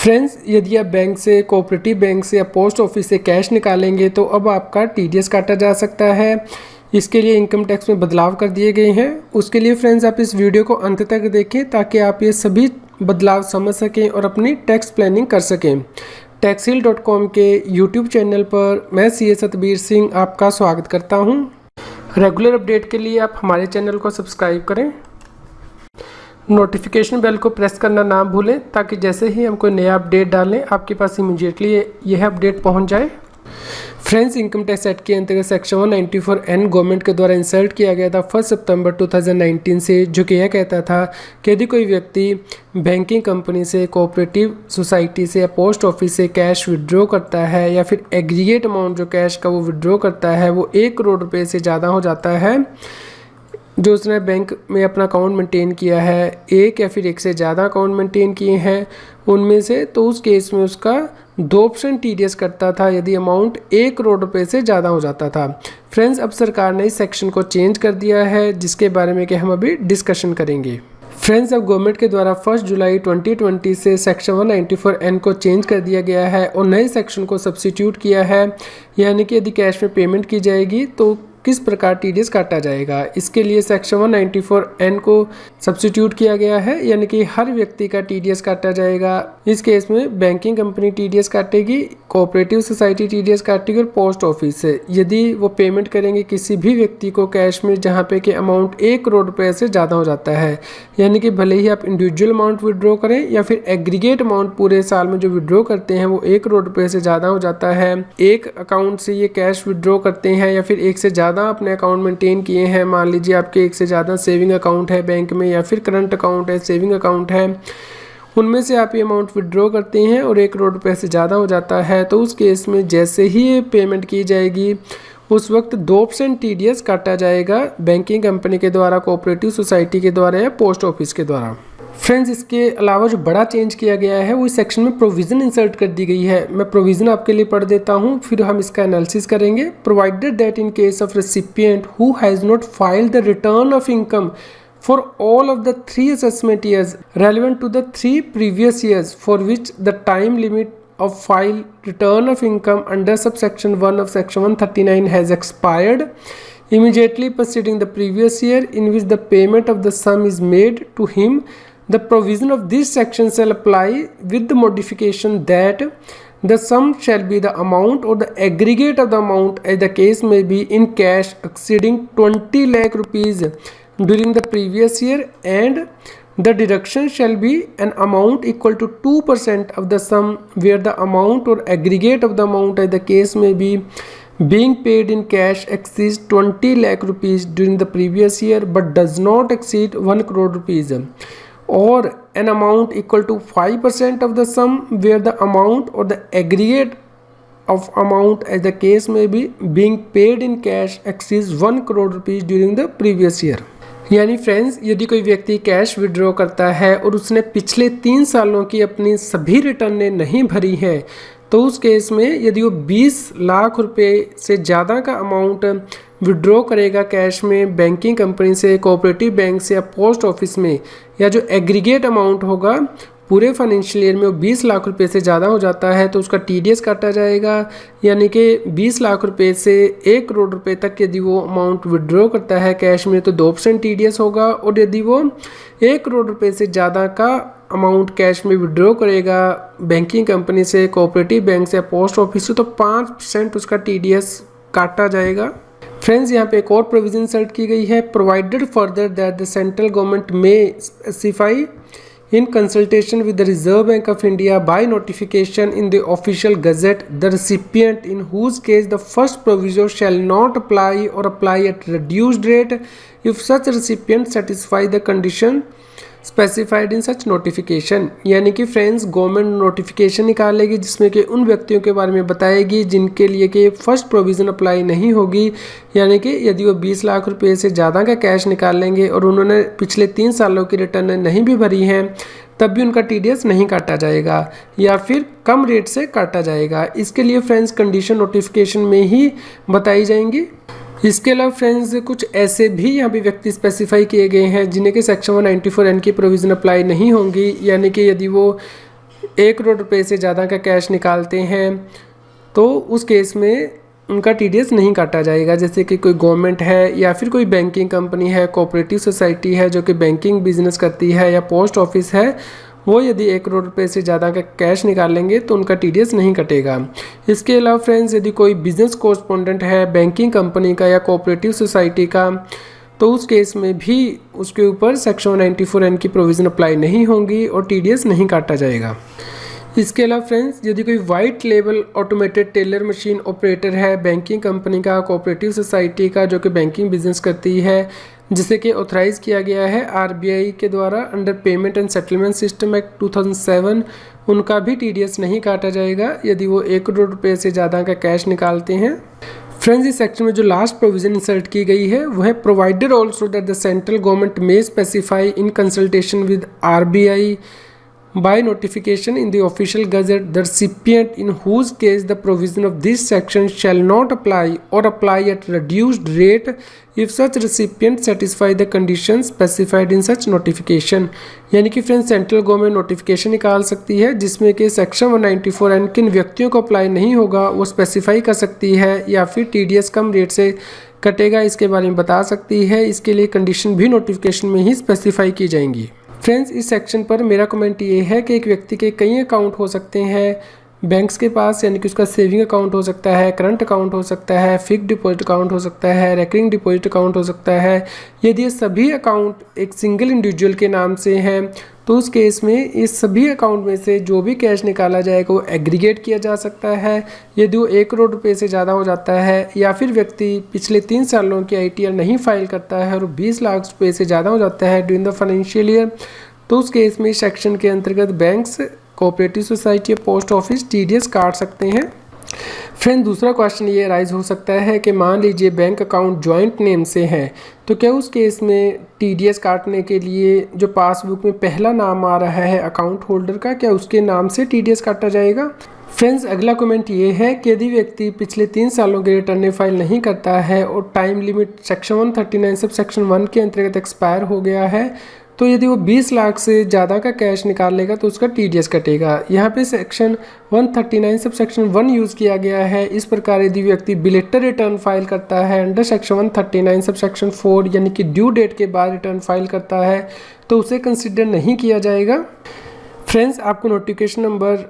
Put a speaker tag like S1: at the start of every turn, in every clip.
S1: Friends, यदि आप bank से, कोऑपरेटिव बैंक से या पोस्ट ऑफिस से कैश निकालेंगे तो अब आपका टीडीएस काटा जा सकता है। इसके लिए इनकम टैक्स में बदलाव कर दिए गए हैं। उसके लिए फ्रेंड्स आप इस वीडियो को अंत तक देखें ताकि आप ये सभी बदलाव समझ सकें और अपनी टैक्स प्लानिंग कर सकें। taxil.com के यूट्यूब चैनल पर मैं CA सतबीर सिंह आपका स्वागत करता हूँ। रेगुलर अपडेट के लिए आप हमारे चैनल को सब्सक्राइब करें, नोटिफिकेशन बेल को प्रेस करना ना भूलें ताकि जैसे ही हम कोई नया अपडेट डालें आपके पास इमीडिएटली यह अपडेट पहुंच जाए। फ्रेंड्स, इनकम टैक्स एक्ट के अंतर्गत सेक्शन 194N गवर्नमेंट के द्वारा इंसर्ट किया गया था 1 सितंबर 2019 से, जो कि यह कहता था कि यदि कोई व्यक्ति बैंकिंग कंपनी से, कोऑपरेटिव सोसाइटी से या पोस्ट ऑफिस से कैश विड्रॉ करता है या फिर एग्रीगेट अमाउंट जो कैश का वो विड्रॉ करता है वो 1 करोड़ रुपये से ज़्यादा हो जाता है, जो उसने बैंक में अपना अकाउंट मेंटेन किया है, एक या फिर एक से ज़्यादा अकाउंट मेंटेन किए हैं उनमें से, तो उस केस में उसका 2% टीडीएस कटता था यदि अमाउंट 1 करोड़ रुपए से ज़्यादा हो जाता था। फ्रेंड्स, अब सरकार ने इस सेक्शन को चेंज कर दिया है जिसके बारे में कि हम अभी डिस्कशन करेंगे। फ्रेंड्स, अब गवर्नमेंट के द्वारा 1 जुलाई 2020 से सेक्शन 194N को चेंज कर दिया गया है और नए सेक्शन को सब्सिट्यूट किया है, यानी कि यदि कैश में पेमेंट की जाएगी तो किस प्रकार टीडीएस काटा जाएगा। इसके लिए सेक्शन 194N को सब्स्टिट्यूट किया गया है, यानी कि हर व्यक्ति का टीडीएस काटा जाएगा। इस केस में बैंकिंग कंपनी टीडीएस काटेगी, कोऑपरेटिव सोसाइटी टीडीएस काटेगी और पोस्ट ऑफिस से यदि वो पेमेंट करेंगे किसी भी व्यक्ति को कैश में जहाँ पे कि अमाउंट 1 करोड़ रुपए से ज़्यादा हो जाता है, यानी कि भले ही आप इंडिविजुअल अमाउंट विड्रॉ करें या फिर एग्रीगेट अमाउंट पूरे साल में जो विड्रॉ करते हैं वो 1 करोड़ रुपए से ज़्यादा हो जाता है, एक अकाउंट से ये कैश विड्रॉ करते हैं या फिर एक से ज़्यादा अपने अकाउंट मेंटेन किए हैं, मान लीजिए आपके एक से ज़्यादा सेविंग अकाउंट है बैंक में या फिर करंट अकाउंट है, सेविंग अकाउंट है, उनमें से आप ये अमाउंट विड्रॉ करते हैं और 1 करोड़ रुपए से ज़्यादा हो जाता है, तो उस केस में जैसे ही ये पेमेंट की जाएगी उस वक्त 2% टीडीएस काटा जाएगा बैंकिंग कंपनी के द्वारा, कोऑपरेटिव सोसाइटी के द्वारा या पोस्ट ऑफिस के द्वारा। फ्रेंड्स, इसके अलावा जो बड़ा चेंज किया गया है वो इस सेक्शन में प्रोविज़न इंसर्ट कर दी गई है। मैं प्रोविज़न आपके लिए पढ़ देता हूँ, फिर हम इसका एनालिसिस करेंगे। Provided that in case of recipient who has not filed the return of income for all of the 3 assessment years relevant to the 3 previous years for which the time limit of file return of income under subsection 1 of section 139 has expired immediately preceding the previous year in which the payment of the sum is made to him, the provision of this section shall apply with the modification that the sum shall be the amount or the aggregate of the amount as the case may be in cash exceeding 20 lakh rupees during the previous year, and the deduction shall be an amount equal to 2% of the sum where the amount or aggregate of the amount as the case may be being paid in cash exceeds 20 lakh rupees during the previous year but does not exceed 1 crore rupees, or an amount equal to 5% of the sum where the amount or the aggregate of amount as the case may be being paid in cash exceeds 1 crore rupees during the previous year। यानी friends, यदि कोई व्यक्ति cash withdraw करता है और उसने पिछले 3 सालों की अपनी सभी रिटर्नें नहीं भरी हैं तो उस केस में यदि वो 20 लाख रुपए से ज़्यादा का अमाउंट विड्रॉ करेगा कैश में बैंकिंग कंपनी से, कोऑपरेटिव बैंक से या पोस्ट ऑफिस में, या जो एग्रीगेट अमाउंट होगा पूरे फाइनेंशियल ईयर में वो 20 लाख रुपए से ज़्यादा हो जाता है तो उसका टीडीएस काटा जाएगा, यानी कि 20 लाख रुपए से 1 करोड़ रुपए तक यदि वो अमाउंट विड्रॉ करता है कैश में तो 2% टीडीएस होगा, और यदि वो 1 करोड़ रुपए से ज़्यादा का अमाउंट कैश में विड्रॉ करेगा बैंकिंग कंपनी से, कोऑपरेटिव बैंक से, पोस्ट ऑफिस से, तो 5% उसका टीडीएस काटा जाएगा। फ्रेंड्स, यहाँ पे एक और प्रोविजन इंसर्ट की गई है। Provided further that the central government में specify in consultation with the Reserve Bank of India by notification in the official gazette the recipient in whose case the first proviso shall not apply or apply at reduced rate if such recipient satisfy the condition specified in such notification, यानी कि friends government notification निकालेगी जिसमें कि उन व्यक्तियों के बारे में बताएगी जिनके लिए कि फर्स्ट प्रोविज़न अप्लाई नहीं होगी, यानी कि यदि वो 20 लाख रुपए से ज़्यादा का कैश निकाल लेंगे और उन्होंने पिछले 3 सालों की रिटर्न नहीं भी भरी हैं तब भी उनका टीडीएस नहीं काटा जाएगा या फिर कम रेट से काटा जाएगा। इसके लिए फ्रेंड्स कंडीशन नोटिफिकेशन में ही बताई जाएंगी। इसके अलावा फ्रेंड्स कुछ ऐसे भी यहाँ पे व्यक्ति स्पेसिफाई किए गए हैं जिन्हें कि सेक्शन 194N की प्रोविज़न अप्लाई नहीं होंगी, यानी कि यदि वो 1 करोड़ रुपए से ज़्यादा का कैश निकालते हैं तो उस केस में उनका टीडीएस नहीं काटा जाएगा। जैसे कि कोई गवर्नमेंट है या फिर कोई बैंकिंग कंपनी है, कोऑपरेटिव सोसाइटी है जो कि बैंकिंग बिजनेस करती है, या पोस्ट ऑफिस है, वो यदि 1 करोड़ रुपए से ज़्यादा का कैश निकालेंगे तो उनका टीडीएस नहीं कटेगा। इसके अलावा फ्रेंड्स, यदि कोई बिजनेस कोरेस्पोंडेंट है बैंकिंग कंपनी का या कोऑपरेटिव सोसाइटी का, तो उस केस में भी उसके ऊपर सेक्शन 194N की प्रोविज़न अप्लाई नहीं होंगी और टीडीएस नहीं काटा जाएगा। इसके अलावा फ्रेंड्स, यदि कोई white label automated teller machine operator है बैंकिंग कंपनी का, कोऑपरेटिव सोसाइटी का जो कि बैंकिंग बिजनेस करती है, जिसे कि ऑथराइज़ किया गया है आरबीआई के द्वारा under payment and settlement system act 2007, उनका भी टीडीएस नहीं काटा जाएगा यदि वो 1 करोड़ रुपये से ज़्यादा का कैश निकालते हैं। फ्रेंड्स, इस सेक्शन में जो लास्ट प्रोविजन इंसर्ट की गई है वो है provided also that the central government may specify in consultation with RBI by notification in the official gazette the recipient in whose case the provision of this section shall not apply or apply at reduced rate if such recipient satisfy the conditions specified in such notification। यानी कि friends, central government notification निकाल सकती है जिसमें कि section 194N किन व्यक्तियों को अप्लाई नहीं होगा वो स्पेसिफाई कर सकती है, या फिर टीडीएस कम रेट से कटेगा इसके बारे में बता सकती है। इसके लिए कंडीशन भी नोटिफिकेशन में ही स्पेसिफाई की जाएंगी। फ्रेंड्स, इस सेक्शन पर मेरा कमेंट ये है कि एक व्यक्ति के कई अकाउंट हो सकते हैं बैंक्स के पास, यानी कि उसका सेविंग अकाउंट हो सकता है, करंट अकाउंट हो सकता है, फिक्स्ड डिपॉजिट अकाउंट हो सकता है, रेकरिंग डिपॉजिट अकाउंट हो सकता है। यदि ये सभी अकाउंट एक सिंगल इंडिविजुअल के नाम से हैं तो उस केस में इस सभी अकाउंट में से जो भी कैश निकाला जाएगा वो एग्रीगेट किया जा सकता है। यदि वो 1 करोड़ रुपये से ज़्यादा हो जाता है या फिर व्यक्ति पिछले 3 सालों की ITR नहीं फाइल करता है और 20 लाख रुपये से ज़्यादा हो जाता है ड्यूरिंग द फाइनेंशियल ईयर, तो उस केस में सेक्शन के अंतर्गत बैंक्स, कोऑपरेटिव सोसाइटी या पोस्ट ऑफिस टीडीएस काट सकते हैं। फ्रेंड, दूसरा क्वेश्चन ये राइज हो सकता है कि मान लीजिए बैंक अकाउंट जॉइंट नेम से है, तो क्या उस केस में टीडीएस काटने के लिए जो पासबुक में पहला नाम आ रहा है अकाउंट होल्डर का, क्या उसके नाम से टीडीएस काटा जाएगा? फ्रेंड्स, अगला कमेंट ये है कि यदि व्यक्ति पिछले 3 सालों के रिटर्न फाइल नहीं करता है और time limit section 139 sub section 1 के अंतर्गत एक्सपायर हो गया है, तो यदि वो 20 लाख से ज़्यादा का कैश निकाल लेगा तो उसका टीडीएस कटेगा। यहाँ पे सेक्शन 139 सब सेक्शन 1 यूज़ किया गया है। इस प्रकार यदि व्यक्ति बिलेटर रिटर्न फाइल करता है अंडर सेक्शन 139 सब सेक्शन 4 यानी कि ड्यू डेट के बाद रिटर्न फाइल करता है तो उसे कंसिडर नहीं किया जाएगा। फ्रेंड्स, आपको नोटिफिकेशन नंबर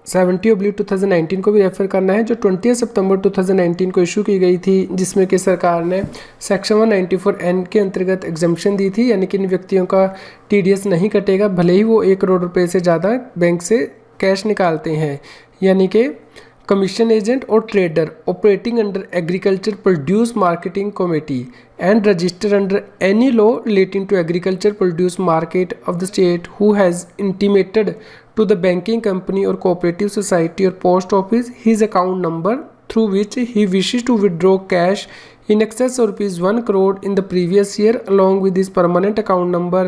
S1: 70/2019 को भी रेफ़र करना है जो 20 सितंबर 2019 को इशू की गई थी, जिसमें कि सरकार ने सेक्शन 194N के अंतर्गत एग्जम्पशन दी थी, यानी कि इन व्यक्तियों का टीडीएस नहीं कटेगा भले ही वो 1 करोड़ रुपए से ज़्यादा बैंक से कैश निकालते हैं। यानी कि कमीशन एजेंट और trader operating under agriculture produce marketing committee and register under any law relating to agriculture produce market of the state who has intimated to the banking company or cooperative society or post office his account number through which he wishes to withdraw cash in excess of ₹1 crore in the previous year along with his permanent account number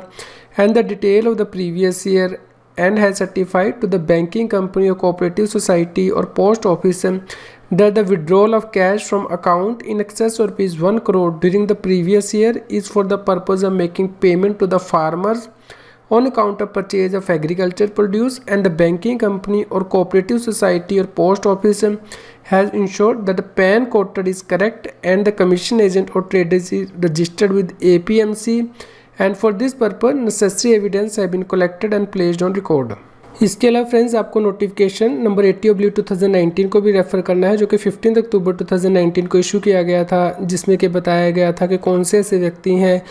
S1: and the detail of the previous year and has certified to the banking company or cooperative society or post office that the withdrawal of cash from account in excess of ₹1 crore during the previous year is for the purpose of making payment to the farmers on account of purchase of agriculture produce, and the banking company or cooperative society or post office has ensured that the PAN code is correct and the commission agent or trader is registered with APMC, and for this purpose necessary evidence have been collected and placed on record। इसके अलावा friends, आपको notification number 80/2019 को भी refer करना है जो कि 15 अक्टूबर 2019 को इशू किया गया था, जिसमें कि बताया गया था कि कौन से ऐसे व्यक्ति हैं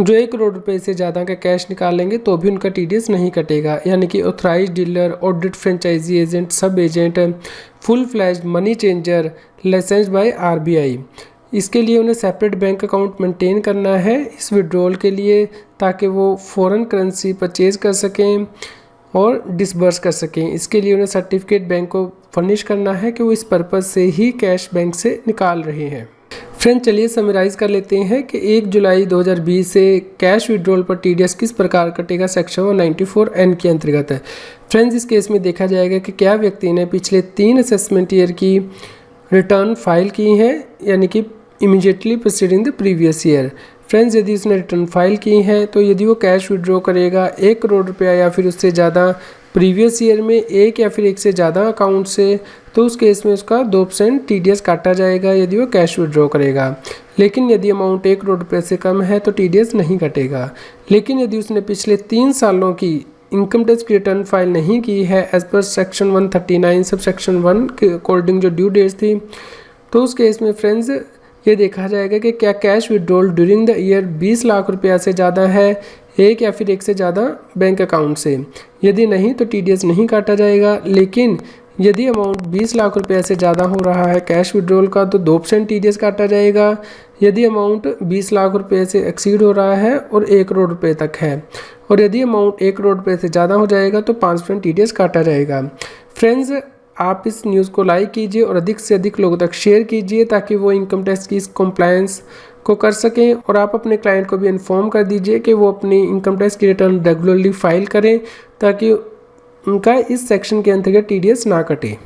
S1: जो 1 करोड़ रुपए से ज़्यादा का कैश निकालेंगे तो भी उनका टीडीएस नहीं कटेगा। यानी कि authorised dealer, audit franchisee agent, sub agent, full fledged money changer licence by RBI. इसके लिए उन्हें सेपरेट बैंक अकाउंट मेंटेन करना है इस विड्रॉल के लिए, ताकि वो फॉरेन करेंसी परचेज कर सकें और डिसबर्स कर सकें। इसके लिए उन्हें सर्टिफिकेट बैंक को फर्निश करना है कि वो इस पर्पज़ से ही कैश बैंक से निकाल रहे हैं। फ्रेंड, चलिए समराइज़ कर लेते हैं कि 1 जुलाई 2020 से कैश विड्रॉल पर टीडीएस किस प्रकार कटेगा सेक्शन 194N के अंतर्गत है। फ्रेंड्स, इस केस में देखा जाएगा कि क्या व्यक्ति ने पिछले 3 असेसमेंट ईयर की रिटर्न फाइल की हैं, यानी कि immediately preceding the previous year. Friends, यदि उसने रिटर्न फाइल की है तो यदि वो कैश विड्रॉ करेगा 1 करोड़ रुपया या फिर उससे ज़्यादा प्रीवियस ईयर में एक या फिर एक से ज़्यादा अकाउंट से, तो उस केस में उसका 2% TDS काटा जाएगा यदि वो कैश विड्रॉ करेगा। लेकिन यदि अमाउंट 1 करोड़ रुपये से कम है तो TDS नहीं कटेगा। लेकिन यदि उसने पिछले 3 सालों की इनकम टैक्स की रिटर्न फाइल नहीं की है as per section 139 sub section 1 के अकॉर्डिंग जो ड्यू डेट्स थी, तो उस केस में फ्रेंड्स ये देखा जाएगा कि क्या cash withdrawal during the year 20 lakh रुपया से ज़्यादा है एक या फिर एक से ज़्यादा बैंक अकाउंट से। यदि नहीं तो TDS नहीं काटा जाएगा। लेकिन यदि अमाउंट 20 लाख रुपया से ज़्यादा हो रहा है कैश विड्रॉल का तो 2% TDS काटा जाएगा। यदि अमाउंट 20 लाख रुपये से एक्सीड हो रहा है और 1 करोड़ रुपये तक है, और यदि अमाउंट 1 करोड़ रुपये से ज़्यादा हो जाएगा तो 5% TDS काटा जाएगा। फ्रेंड्स, आप इस न्यूज़ को लाइक कीजिए और अधिक से अधिक लोगों तक शेयर कीजिए ताकि वो इनकम टैक्स की इस कॉम्प्लायंस को कर सकें, और आप अपने क्लाइंट को भी इन्फॉर्म कर दीजिए कि वो अपनी इनकम टैक्स की रिटर्न रेगुलरली फाइल करें ताकि उनका इस सेक्शन के अंतर्गत TDS ना कटे।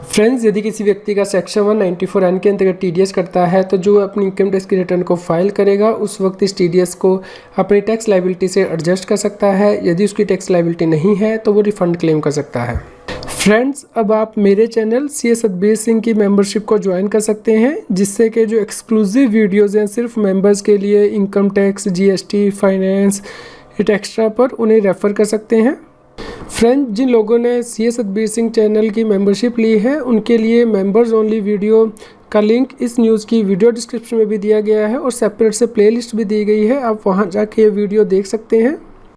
S1: फ्रेंड्स, यदि किसी व्यक्ति का सेक्शन 194N के अंतर्गत TDS कटता है तो जो अपनी इनकम टैक्स की रिटर्न को फाइल करेगा उस वक्त इस TDS को अपनी टैक्स लायबिलिटी से एडजस्ट कर सकता है। यदि उसकी टैक्स लायबिलिटी नहीं है तो वो रिफंड क्लेम कर सकता है। फ्रेंड्स, अब आप मेरे चैनल CA सतबीर सिंह की मेंबरशिप को ज्वाइन कर सकते हैं, जिससे कि जो एक्सक्लूसिव वीडियोज़ हैं सिर्फ मेंबर्स के लिए income tax, GST, finance, extra पर उन्हें रेफ़र कर सकते हैं। फ्रेंड्स, जिन लोगों ने CA सतबीर सिंह चैनल की मेंबरशिप ली है उनके लिए मेंबर्स ओनली वीडियो का लिंक इस न्यूज़ की वीडियो डिस्क्रिप्शन में भी दिया गया है और सेपरेट से प्लेलिस्ट भी दी गई है, आप वहां जाके ये वीडियो देख सकते हैं।